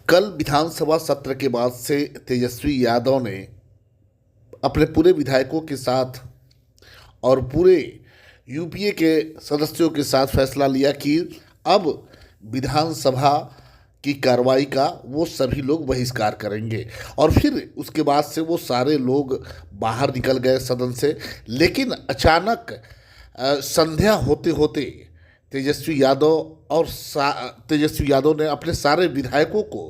कल विधानसभा सत्र के बाद से तेजस्वी यादव ने अपने पूरे विधायकों के साथ और पूरे यूपीए के सदस्यों के साथ फैसला लिया कि अब विधानसभा की कार्रवाई का वो सभी लोग बहिष्कार करेंगे। और फिर उसके बाद से वो सारे लोग बाहर निकल गए सदन से। लेकिन अचानक संध्या होते होते तेजस्वी यादव ने अपने सारे विधायकों को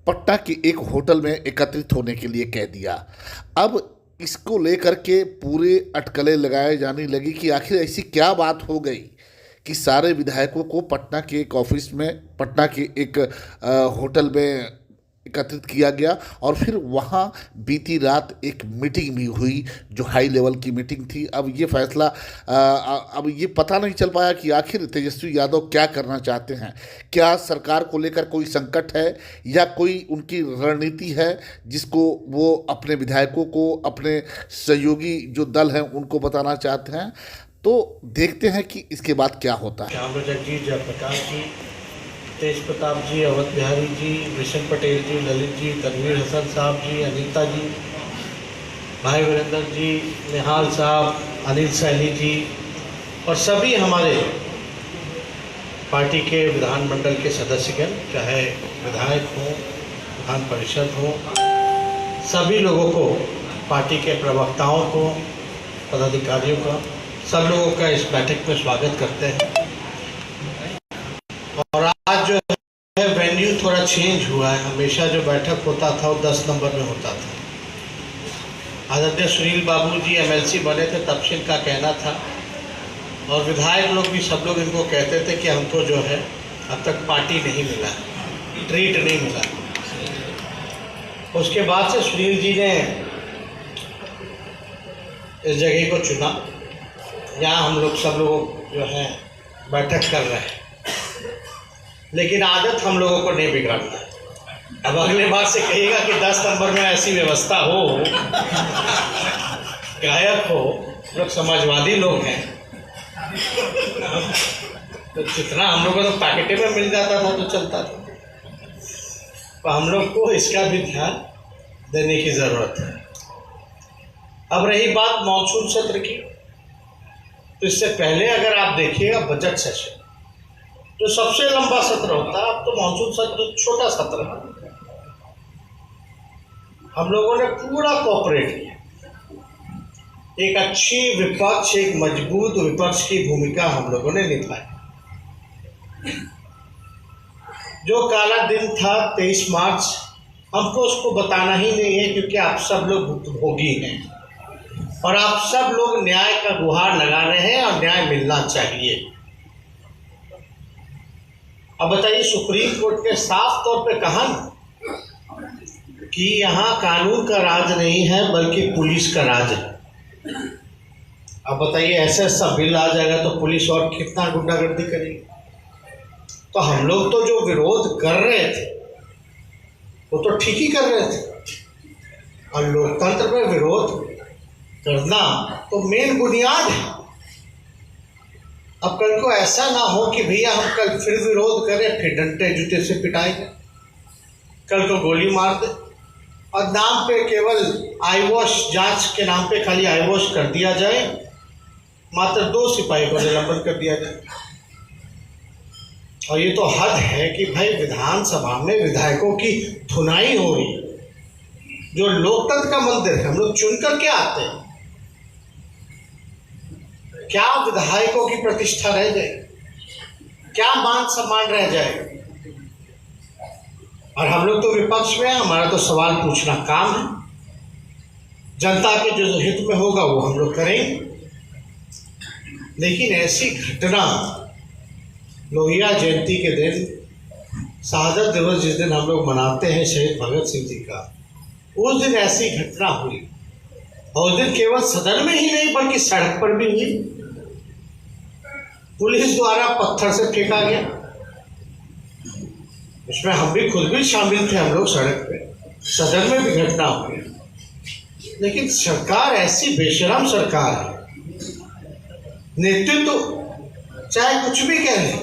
पटना के एक होटल में एकत्रित होने के लिए कह दिया। अब इसको लेकर के पूरे अटकलें लगाए जाने लगी कि आखिर ऐसी क्या बात हो गई कि सारे विधायकों को पटना के एक ऑफिस में, पटना के एक होटल में एकत्रित किया गया। और फिर वहाँ बीती रात एक मीटिंग भी हुई जो हाई लेवल की मीटिंग थी। अब ये फैसला अब ये पता नहीं चल पाया कि आखिर तेजस्वी यादव क्या करना चाहते हैं। क्या सरकार को लेकर कोई संकट है या कोई उनकी रणनीति है जिसको वो अपने विधायकों को, अपने सहयोगी जो दल हैं उनको बताना चाहते हैं। तो देखते हैं कि इसके बाद क्या होता है। श्याम रजक जी, जयप्रकाश जी, तेज प्रताप जी, अवध बिहारी जी, विशन पटेल जी, ललित जी, तनवीर हसन साहब जी, अनीता जी, भाई वीरेंद्र जी, निहाल साहब, अनिल सैनी जी और सभी हमारे पार्टी के विधानमंडल के सदस्यगण, चाहे विधायक हों, विधान परिषद हो, सभी लोगों को, पार्टी के प्रवक्ताओं को, पदाधिकारियों का, सब लोगों का इस बैठक में स्वागत करते हैं। और आज जो है वेन्यू थोड़ा चेंज हुआ है। हमेशा जो बैठक होता था वो 10 नंबर में होता था। आदरणीय सुनील बाबू जी एमएलसी बने थे, तब से इनका कहना था और विधायक लोग भी सब लोग इनको कहते थे कि हमको जो है अब तक पार्टी नहीं मिला, ट्रीट नहीं मिला। उसके बाद से सुनील जी ने इस जगह को चुना, यहाँ हम लोग सब लोग जो है बैठक कर रहे हैं। लेकिन आदत हम लोगों को नहीं बिगाड़ना है। अब अगले बार से कहिएगा कि 10 नंबर में ऐसी व्यवस्था हो, गायक हो, लोग समाजवादी लोग हैं, तो जितना हम लोगों को तो पैकेटे में मिल जाता था तो चलता था। तो हम लोग को इसका भी ध्यान देने की ज़रूरत है। अब रही बात मॉनसून सत्र की, तो इससे पहले अगर आप देखिएगा बजट सेशन जो सबसे लंबा सत्र होता है, अब तो मॉनसून सत्र छोटा सत्र है। हम लोगों ने पूरा कोऑपरेट किया। एक अच्छी विपक्ष, एक मजबूत विपक्ष की भूमिका हम लोगों ने निभाई। जो काला दिन था 23 मार्च, हमको उसको बताना ही नहीं है क्योंकि आप सब लोग भुक्तभोगी हैं और आप सब लोग न्याय का गुहार लगा रहे हैं और न्याय मिलना चाहिए। अब बताइए, सुप्रीम कोर्ट ने साफ तौर पे कहा कि यहाँ कानून का राज नहीं है बल्कि पुलिस का राज है। अब बताइए, ऐसा बिल आ जाएगा तो पुलिस और कितना गुंडागर्दी करेगी। तो हम लोग तो जो विरोध कर रहे थे वो तो ठीक ही कर रहे थे। और लोकतंत्र में विरोध करना तो मेन बुनियाद है। अब कल को ऐसा ना हो कि भैया हम कल फिर विरोध करें, फिर डंडे जूते से पिटाएंगे, कल को गोली मार दे और नाम पे केवल आई वॉश, जांच के नाम पे खाली आई वॉश कर दिया जाए, मात्र 2 सिपाही को निलंबन कर दिया जाए। और ये तो हद है कि भाई विधानसभा में विधायकों की धुनाई हो रही, जो लोकतंत्र का मंदिर है, हम लोग चुन करके आते हैं। क्या विधायकों की प्रतिष्ठा रह जाएगी? क्या मान सम्मान रह जाएगा? और हम लोग तो विपक्ष में हैं, हमारा तो सवाल पूछना काम है। जनता के जो हित में होगा वो हम लोग करेंगे। लेकिन ऐसी घटना लोहिया जयंती के दिन, शहादत दिवस जिस दिन हम लोग मनाते हैं शहीद भगत सिंह जी का, उस दिन ऐसी घटना हुई। और उस दिन केवल सदन में ही नहीं बल्कि सड़क पर भी हुई। पुलिस द्वारा पत्थर से फेंका गया, इसमें हम भी खुद भी शामिल थे। हम लोग सड़क पे, सदन में भी घटना हुई। लेकिन सरकार ऐसी बेशरम सरकार है, नेतृत्व चाहे कुछ भी कह लें,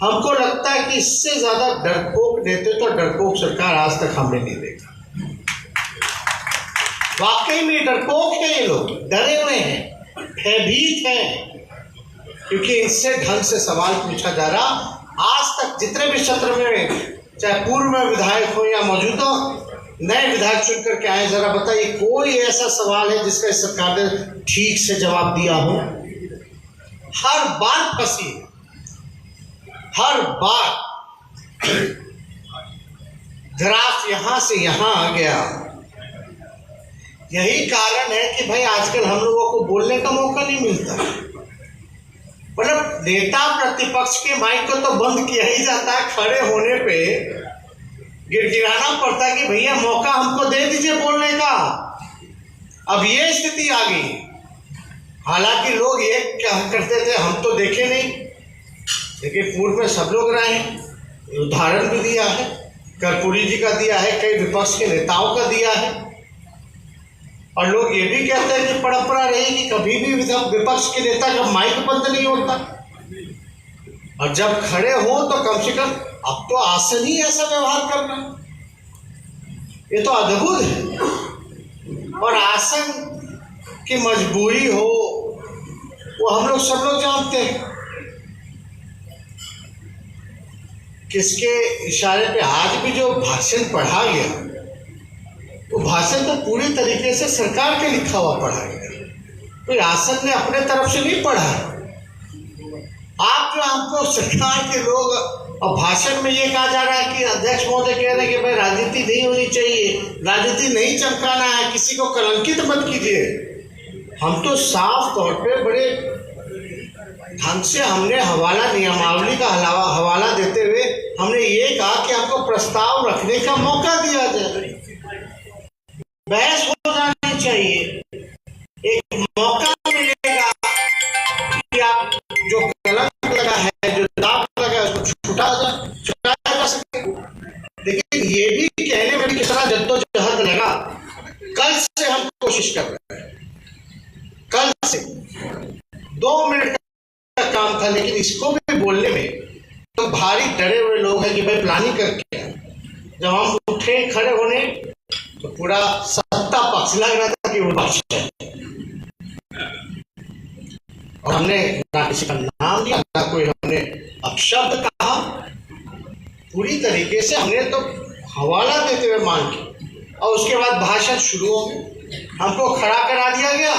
हमको लगता है कि इससे ज्यादा डरपोक नेतृत्व तो डरपोक सरकार आज तक हमने नहीं देखा। वाकई में डरपोक है ये लोग, डरे हुए हैं, भयभीत हैं, क्योंकि इनसे ढंग से सवाल पूछा जा रहा। आज तक जितने भी सत्र में, चाहे पूर्व में विधायक हो या मौजूदा नए विधायक चुन करके आए, जरा बताइए कोई ऐसा सवाल है जिसका इस सरकार ने ठीक से जवाब दिया हो? हर बार फंसी, हर बार ग्राफ यहां से यहां आ गया। यही कारण है कि भाई आजकल हम लोगों को बोलने का मौका नहीं मिलता। मतलब नेता प्रतिपक्ष के माइक को तो बंद किया ही जाता है, खड़े होने पे गिड़गिड़ाना पड़ता है कि भैया मौका हमको दे दीजिए बोलने का। अब ये स्थिति आ गई। हालांकि लोग ये क्या करते थे हम तो देखे नहीं, लेकिन पूर्व में सब लोग रहे हैं। उदाहरण भी दिया है, कर्पूरी जी का दिया है, कई विपक्ष के नेताओं का दिया है। और लोग ये भी कहते हैं कि परंपरा रही कि कभी भी विपक्ष के नेता का माइक बंद नहीं होता, और जब खड़े हो तो कम से कम अब तो आसन ही ऐसा व्यवहार करना, ये तो अद्भुत है। और आसन की मजबूरी हो वो हम लोग सब लोग जानते हैं। किसके इशारे पे आज भी जो भाषण पढ़ा गया, वो भाषण तो पूरी तरीके से सरकार के लिखा हुआ पढ़ा गया, कोई आसन ने अपने तरफ से नहीं पढ़ा। आप जो हमको सरकार के लोग, और भाषण में ये कहा जा रहा है कि अध्यक्ष महोदय कह रहे हैं कि भाई राजनीति नहीं होनी चाहिए, राजनीति नहीं चमकाना है, किसी को कलंकित मत कीजिए। हम तो साफ तौर पे बड़े ढंग से हमने हवाला नियमावली का हवाला देते हुए हमने ये कहा कि आपको प्रस्ताव रखने का मौका दिया जाए, बहस हो जानी चाहिए, एक मौका मिलेगा कि आप जो कलंक लगा है, जो दाग लगा है, उसको छुटाया जा सके। लेकिन ये भी कहने में किस तरह जद्दोजहद लगा। कल से हम कोशिश कर रहे हैं, कल से 2 मिनट का काम था, लेकिन इसको भी बोलने में तो भारी डरे हुए लोग हैं कि भाई प्लानिंग करके जब हम उठे खड़े होने तो पूरा सत्ता पक्ष लग रहा था कि वो पक्ष है। और हमने ना किसी का नाम दिया, ना कोई हमने अपशब्द कहा, पूरी तरीके से हमने तो हवाला देते हुए मान के, और उसके बाद भाषण शुरू हो गए, हमको खड़ा करा दिया गया,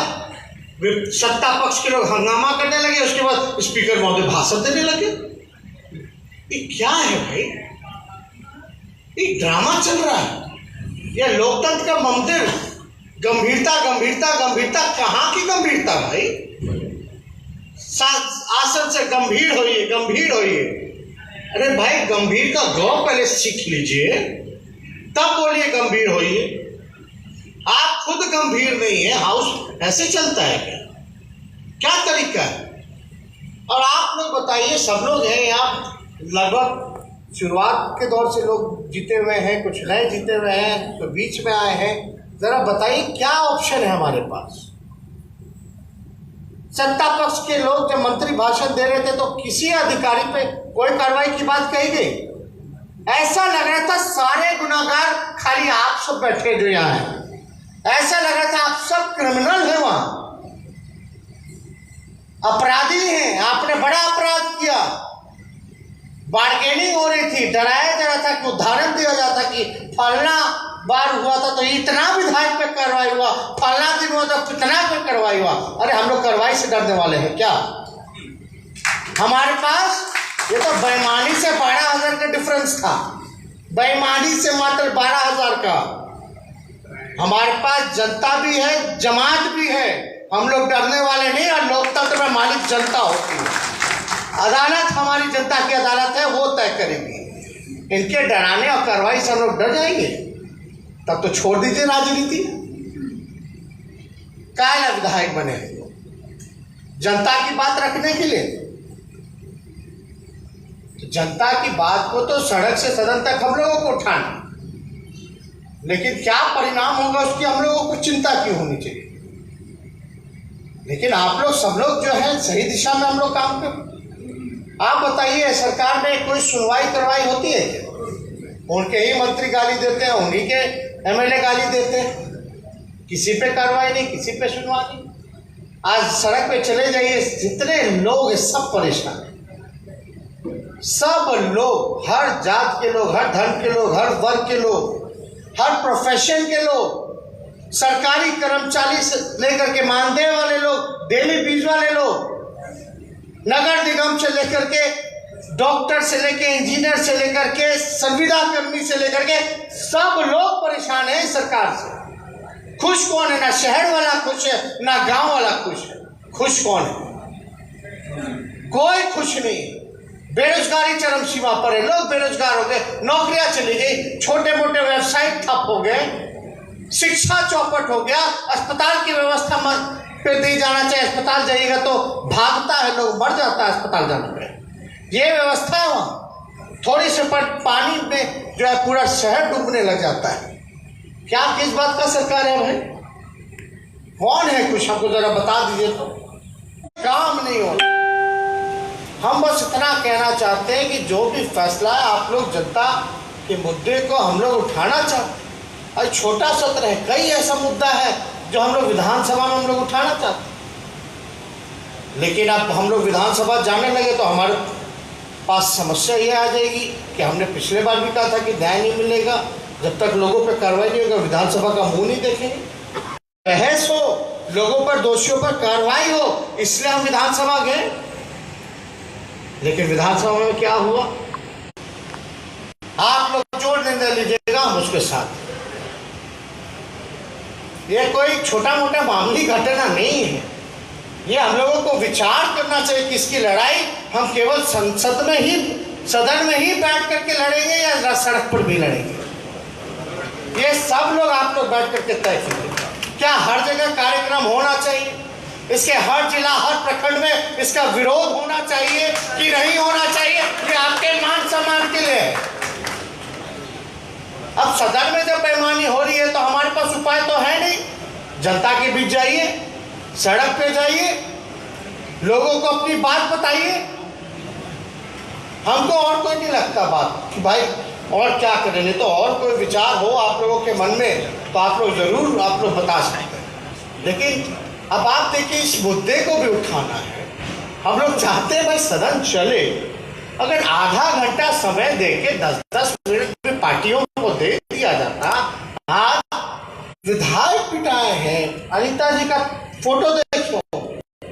सत्ता पक्ष के लोग हंगामा करने लगे, उसके बाद स्पीकर महोदय भाषण देने लगे। ये क्या है भाई? ये ड्रामा चल रहा है। यह लोकतंत्र का मंदिर, गंभीरता गंभीरता गंभीरता, कहाँ की गंभीरता भाई? आसन से गंभीर होइए, गंभीर होइए। अरे भाई गंभीर का गौ पहले सीख लीजिए, तब बोलिए गंभीर होइए। आप खुद गंभीर नहीं है, हाउस ऐसे चलता है क्या? क्या तरीका है? और आप लोग बताइए, सब लोग हैं यहाँ, लगभग शुरुआत के दौर से लोग जीते हुए हैं, कुछ नए जीते हुए हैं, तो बीच में आए हैं। जरा बताइए क्या ऑप्शन है हमारे पास? सत्ता पक्ष के लोग जब मंत्री भाषण दे रहे थे तो किसी अधिकारी पे कोई कार्रवाई की बात कही गई? ऐसा लग रहा था सारे गुनाहगार खाली आप सब बैठे जो यहाँ हैं, ऐसा लग रहा था आप सब क्रिमिनल हैं, वहां अपराधी हैं, आपने बड़ा अपराध किया। बार्गेनिंग हो रही थी, डराया जा रहा था कि उदाहरण दिया जाता कि फलना बार हुआ था तो इतना विधायक पे कार्रवाई हुआ, फलना दिन हुआ तो कितना पे कार्रवाई हुआ। अरे हम लोग कार्रवाई से डरने वाले हैं क्या? हमारे पास ये तो बेईमानी से 12,000 का डिफरेंस था, बेईमानी से मात्र 12,000 का। हमारे पास जनता भी है, जमात भी है, हम लोग डरने वाले नहीं। और लोकतंत्र में मालिक जनता होती है, अदालत हमारी जनता की अदालत है, वो तय करेगी। इनके डराने और कार्रवाई से हम लोग डर जाएंगे, तब तो छोड़ दीजिए राजनीति। काहे विधायक बने जनता की बात रखने के लिए? तो जनता की बात को तो सड़क से सदन तक हम लोगों को उठाना, लेकिन क्या परिणाम होगा उसकी हम लोगों को चिंता क्यों होनी चाहिए? लेकिन आप लोग सब लोग जो है सही दिशा में हम लोग काम कर, आप बताइए, सरकार में कोई सुनवाई करवाई होती है क्या? उनके ही मंत्री गाली देते हैं, उन्हीं के एमएलए गाली देते हैं, किसी पे कार्रवाई नहीं, किसी पे सुनवाई नहीं। आज सड़क पे चले जाइए, जितने लोग हैं सब परेशान हैं, सब लोग, हर जात के लोग, हर धर्म के लोग, हर वर्ग के लोग, हर प्रोफेशन के लोग, सरकारी कर्मचारी से लेकर के मानदेय वाले लोग, डेली फीस वाले लोग, नगर निगम से लेकर के डॉक्टर से लेकर इंजीनियर से लेकर के संविदा कर्मी से लेकर के सब लोग परेशान हैं सरकार से। खुश कौन है? ना शहर वाला खुश है, ना गांव वाला खुश है। खुश कौन है? कोई खुश नहीं। बेरोजगारी चरम सीमा पर है, लोग बेरोजगार हो गए, नौकरियां चली गई, छोटे मोटे व्यवसाय ठप हो गए, शिक्षा चौपट हो गया, अस्पताल की व्यवस्था पे दी जाना चाहिए, अस्पताल जाइएगा तो भागता है, लोग मर जाता है अस्पताल जाने पे। ये व्यवस्था है वहाँ। थोड़ी से पानी में जो है पूरा शहर डूबने लग जाता है। क्या किस बात का सरकार है भाई? कौन है? कुछ हमको जरा बता दीजिए तो। काम नहीं हो। हम बस इतना कहना चाहते हैं कि जो भी फैसला है, आप लोग जनता के मुद्दे को हम लोग उठाना चाहते हैं। और छोटा सत्र है, कई ऐसा मुद्दा है जो हम लोग विधानसभा में हम लोग उठाना चाहते हैं, लेकिन अब हम लोग विधानसभा जाने लगे तो हमारे पास समस्या ये आ जाएगी कि हमने पिछले बार भी कहा था कि न्याय नहीं मिलेगा जब तक लोगों पर कार्रवाई नहीं होगा, विधानसभा का मुंह नहीं देखेंगे। बहस हो, लोगों पर, दोषियों पर कार्रवाई हो, इसलिए हम विधानसभा गए। लेकिन विधानसभा में क्या हुआ? आप लोग जो निर्णय लीजिएगा हम उसके साथ। ये कोई छोटा मोटा मामूली घटना नहीं है, ये हम लोगों को विचार करना चाहिए कि इसकी लड़ाई हम केवल संसद में ही, सदन में ही बैठ करके लड़ेंगे या सड़क पर भी लड़ेंगे। ये सब लोग, आप लोग बैठ करके तय कीजिए। क्या हर जगह कार्यक्रम होना चाहिए? इसके हर जिला, हर प्रखंड में इसका विरोध होना चाहिए कि नहीं होना चाहिए? ये आपके मान सम्मान के लिए है। अब सदन में जब बेईमानी हो रही है तो हमारे पास उपाय तो है नहीं। जनता के बीच जाइए, सड़क पे जाइए, लोगों को अपनी बात बताइए। हमको और कोई नहीं लगता बात कि भाई और क्या करें, नहीं तो और कोई विचार हो आप लोगों के मन में तो आप लोग जरूर आप लोग बता सकते हैं। लेकिन अब आप देखिए, इस मुद्दे को भी उठाना है। हम लोग चाहते हैं भाई सदन चले। अगर आधा घंटा समय देके 10-10 मिनट में पार्टियों को दे दिया जाता। आज विधायक पिटाए हैं, अनिता जी का फोटो देखो,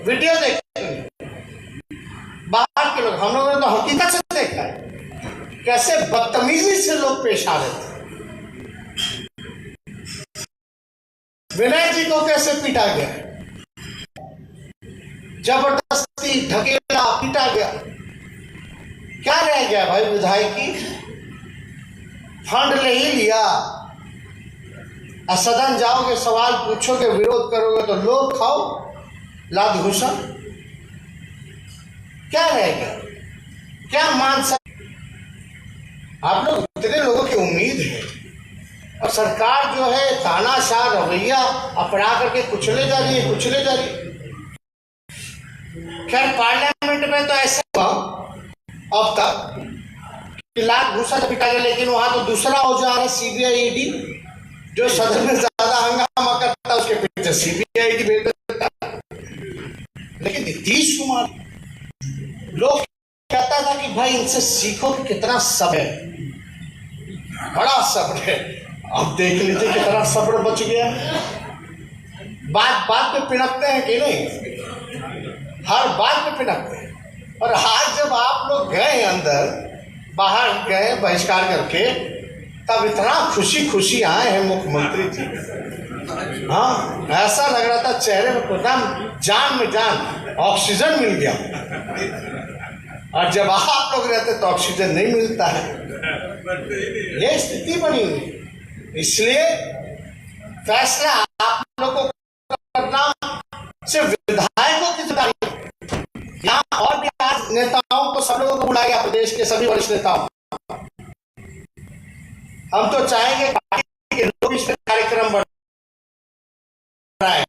वीडियो देखो, बाहर के लोग, हम लोगों ने तो हकीकत से देखा है कैसे बदतमीजी से लोग पेश आ रहे थे। विनय जी को कैसे पीटा गया, जबरदस्ती ढकेला पीटा गया। क्या रह गया भाई? विधायक की फंड ले ही लिया, सदन जाओगे, सवाल पूछोगे, विरोध करोगे तो लोग खाओ लाद घुसा। क्या रह गया? क्या मान सकते? आप लोग, इतने लोगों की उम्मीद है और सरकार जो है तानाशाह रवैया अपना करके कुचले जा रही है, कुचले जा रही है। खैर पार्लियामेंट में तो ऐसा हुआ अब तक कि लाख घुसा पिटा गया, लेकिन वहां तो दूसरा औजार है सीबीआई ईडी, जो सदन में ज्यादा हंगामा करता उसके पीछे सीबीआई ईडी भेज देता। लेकिन नीतीश कुमार, लोग कहता था कि भाई इनसे सीखो कि कितना सब्र है, बड़ा सब्र है। अब देख लीजिए कितना सब्र बच गया। बात बात पे पिनकते हैं कि नहीं? हर बात पे पिनकते हैं। और आज जब आप लोग गए अंदर, बाहर गए बहिष्कार करके, तब इतना खुशी खुशी आए हैं मुख्यमंत्री जी। हाँ, ऐसा लग रहा था चेहरे में एकदम जान में जान, ऑक्सीजन मिल गया। और जब आप लोग रहते तो ऑक्सीजन नहीं मिलता है। ये स्थिति बनी हुई, इसलिए फैसला आप लोगों को करना, सिर्फ विधायकों की जिम्मेदारी। यहाँ और भी आज नेताओं को, सब लोगों को बुलाया गया, प्रदेश के सभी वरिष्ठ नेताओं। हम तो चाहेंगे पार्टी के लोग इस कार्यक्रम बनाए,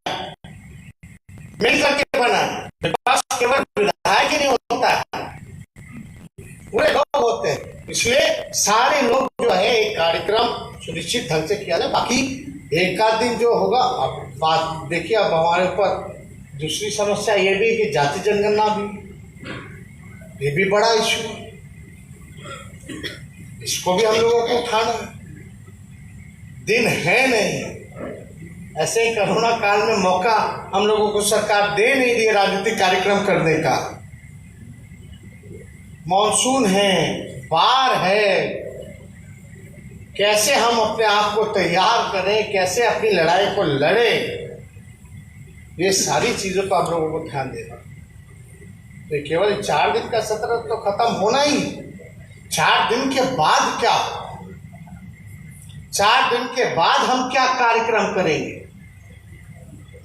मिल करके बनाए। विपक्ष केवल विधायक ही नहीं होता है, इसलिए सारे लोग जो है एक कार्यक्रम सुनिश्चित ढंग से किया जाए। बाकी एक आध दिन जो होगा, अब बात देखिए, अब हमारे ऊपर दूसरी समस्या ये भी है कि जाति जनगणना भी, ये भी बड़ा इशू है, इसको भी हम लोगों को उठाना है। दिन है नहीं, ऐसे ही कोरोना काल में मौका हम लोगों को सरकार दे नहीं दी राजनीतिक कार्यक्रम करने का। मॉनसून है, बाढ़ है, कैसे हम अपने आप को तैयार करें, कैसे अपनी लड़ाई को लड़े, ये सारी चीजों पर आप लोगों को ध्यान देना। तो केवल 4 दिन का सत्र तो खत्म होना ही, 4 दिन के बाद क्या, 4 दिन के बाद हम क्या कार्यक्रम करेंगे,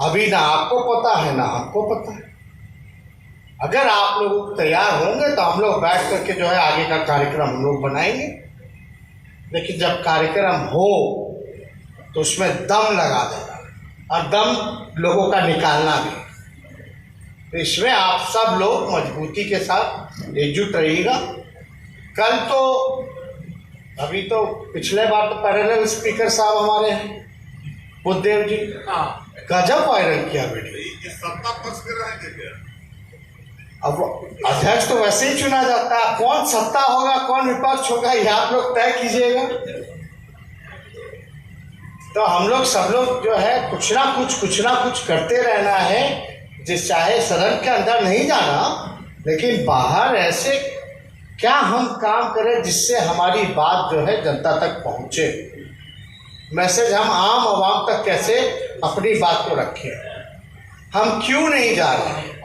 अभी ना आपको पता है ना हमको पता है। अगर आप लोग तैयार होंगे तो हम लोग बैठ करके जो है आगे का कार्यक्रम हम लोग बनाएंगे। लेकिन जब कार्यक्रम हो तो उसमें दम लगा देना, और दम लोगों का निकालना भी। तो इसमें आप सब लोग मजबूती के साथ एकजुट रहिएगा। कल तो, अभी तो पिछले बार तो पैरेलल स्पीकर साहब हमारे हैं बुद्धदेव जी, गजब वायरल किया वीडियो। सत्ता पक्ष में रहेंगे क्या? अब अध्यक्ष तो वैसे ही चुना जाता है, कौन सत्ता होगा कौन विपक्ष होगा ये आप लोग तय कीजिएगा। तो हम लोग सब लोग जो है कुछ ना कुछ करते रहना है। जिस चाहे सदन के अंदर नहीं जाना, लेकिन बाहर ऐसे क्या हम काम करें जिससे हमारी बात जो है जनता तक पहुंचे, मैसेज हम आम आवाम तक कैसे अपनी बात को रखें। हम क्यों नहीं जा रहे,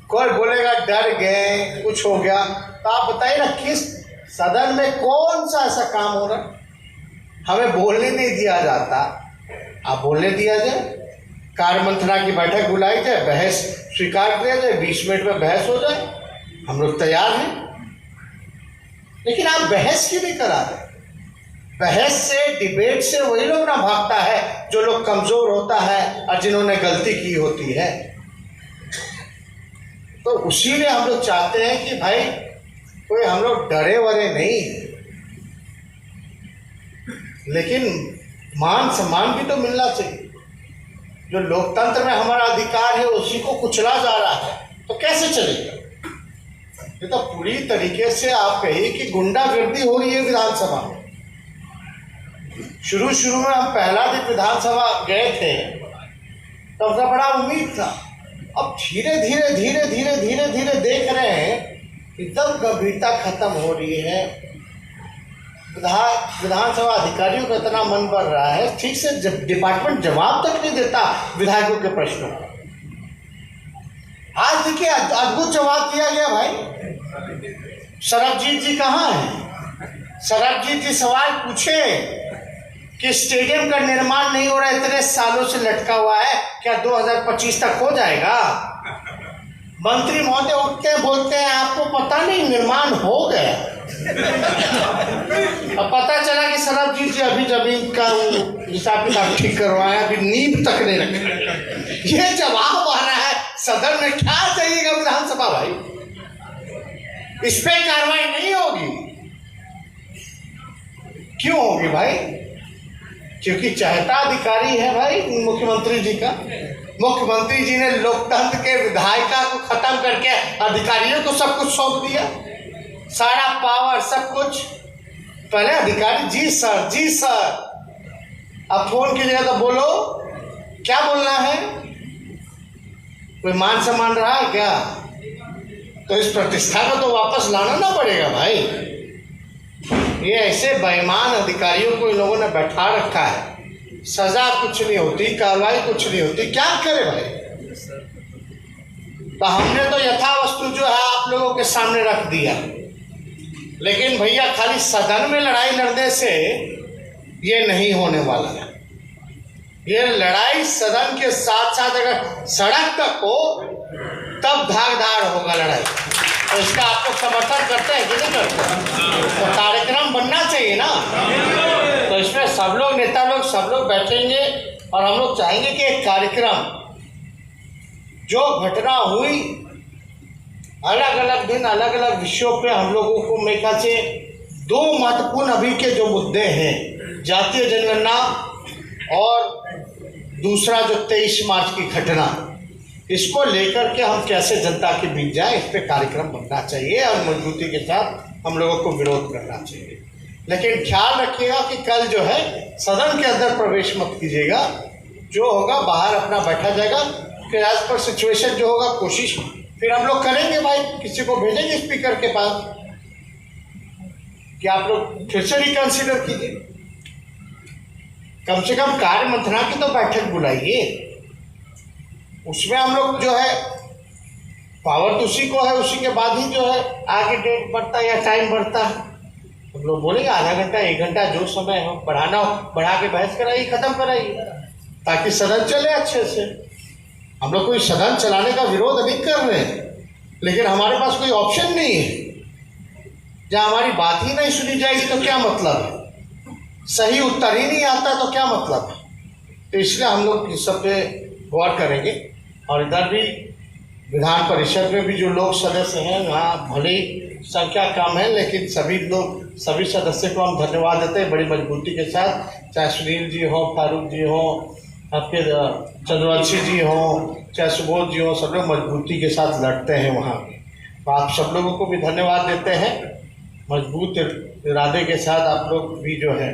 कोई बोलेगा डर गए कुछ हो गया, तो आप बताइए ना किस सदन में कौन सा ऐसा काम हो रहा है हमें बोलने नहीं दिया जाता। आप बोलने दिया जाए, कार्य मंत्रणा की बैठक बुलाई जाए, बहस स्वीकार किया जाए, 20 मिनट में बहस हो जाए, हम लोग तैयार हैं। लेकिन आप बहस क्यों नहीं करा रहे? बहस से, डिबेट से वही लोग ना भागता है जो लोग कमजोर होता है और जिन्होंने गलती की होती है। तो उसीलिए हम लोग चाहते हैं कि भाई कोई हम लोग डरे वरे नहीं, लेकिन मान सम्मान भी तो मिलना चाहिए। जो लोकतंत्र में हमारा अधिकार है उसी को कुचला जा रहा है तो कैसे चलेगा? ये तो पूरी तरीके से आप कहिए कि गुंडागर्दी हो रही है विधानसभा में। शुरू में हम पहला दिन विधानसभा गए थे तो हमका बड़ा उम्मीद था। अब धीरे धीरे देख रहे हैं एकदम गंभीरता खत्म हो रही है। विधानसभा अधिकारियों का इतना मन बढ़ रहा है, ठीक से डिपार्टमेंट जवाब तक नहीं देता विधायकों के प्रश्नों का। आज देखिए अद्भुत जवाब दिया गया भाई। सरबजीत जी कहाँ हैं? सरबजीत जी सवाल पूछे कि स्टेडियम का निर्माण नहीं हो रहा, इतने सालों से लटका हुआ है, क्या 2025 तक हो जाएगा? मंत्री महोदय उठते बोलते हैं आपको पता नहीं निर्माण हो गया। अब पता चला कि सरबजीत जी अभी जमीन का हिसाब किताब ठीक करवाया, अभी नींव तक नहीं रखा। ये जवाब आ रहा है सदन में, क्या चाहिएगा विधानसभा भाई? इस पे कार्रवाई नहीं होगी। क्यों होगी भाई? क्योंकि चाहता अधिकारी है भाई मुख्यमंत्री जी का। मुख्यमंत्री जी ने लोकतंत्र के विधायिका को खत्म करके अधिकारियों को सब कुछ सौंप दिया, सारा पावर सब कुछ। पहले अधिकारी जी सर, अब फोन की जगह तो बोलो, क्या बोलना है? कोई मान सम्मान रहा है क्या? तो इस प्रतिष्ठा को तो वापस लाना ना पड़ेगा भाई। ये ऐसे बेईमान अधिकारियों को इन लोगों ने बैठा रखा है, सजा कुछ नहीं होती, कार्रवाई कुछ नहीं होती, क्या करे भाई? तो हमने तो यथावस्तु जो है आप लोगों के सामने रख दिया। लेकिन भैया खाली सदन में लड़ाई लड़ने से ये नहीं होने वाला है। ये लड़ाई सदन के साथ साथ अगर सड़क तक हो तब धारदार होगा लड़ाई। तो इसका आप लोग समर्थन करते हैं कि नहीं करते? तो कार्यक्रम बनना चाहिए ना। तो इसमें सब लोग, नेता लोग सब लोग बैठेंगे और हम लोग चाहेंगे कि एक कार्यक्रम, जो घटना हुई अलग अलग दिन अलग अलग विषयों पे हम लोगों को मेरे ख्याल से दो महत्वपूर्ण अभी के जो मुद्दे हैं, जातीय जनगणना और दूसरा जो 23 मार्च की घटना, इसको लेकर के हम कैसे जनता के बीच जाए, इस पे कार्यक्रम बनना चाहिए और मजबूती के साथ हम लोगों को विरोध करना चाहिए। लेकिन ख्याल रखिएगा कि कल जो है सदन के अंदर प्रवेश मत कीजिएगा, जो होगा बाहर अपना बैठा जाएगा। फिर एज पर सिचुएशन जो होगा कोशिश फिर हम लोग करेंगे, भाई किसी को भेजेंगे स्पीकर के पास कि आप लोग फिर से रिकंसिडर कीजिए। कम से कम कार्य मंत्रणा की तो बैठक बुलाइए, उसमें हम लोग जो है पावर तो उसी को है, उसी के बाद ही जो है आगे डेट बढ़ता है या टाइम बढ़ता है। हम लोग बोलेंगे आधा घंटा 1 घंटा जो समय हम बढ़ाना हो बढ़ा के बहस कराइए, खत्म कराइए, ताकि सदन चले अच्छे से। हम लोग कोई सदन चलाने का विरोध नहीं कर रहे हैं, लेकिन हमारे पास कोई ऑप्शन नहीं है। जहाँ हमारी बात ही नहीं सुनी जाएगी तो क्या मतलब है, सही उत्तर ही नहीं आता तो क्या मतलब है। तो इसलिए हम लोग इस सब पे गौर करेंगे। और इधर भी विधान परिषद में भी जो लोग सदस्य हैं, वहाँ भले संख्या कम है, लेकिन सभी लोग, सभी सदस्य को हम धन्यवाद देते हैं बड़ी मजबूती के साथ। चाहे सुनील जी हो, फारूक जी हो, आपके चंद्रवंशी जी हो, चाहे सुबोध जी हो, सब लोग मजबूती के साथ लड़ते हैं वहाँ। तो आप सब लोगों को भी धन्यवाद देते हैं। मजबूत इरादे के साथ आप लोग भी जो है,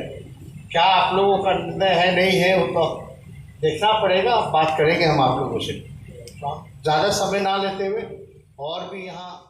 क्या आप लोगों का निर्णय है नहीं है वो तो देखना पड़ेगा, बात करेंगे हम आप लोगों से। ज़्यादा समय ना लेते हुए और भी यहाँ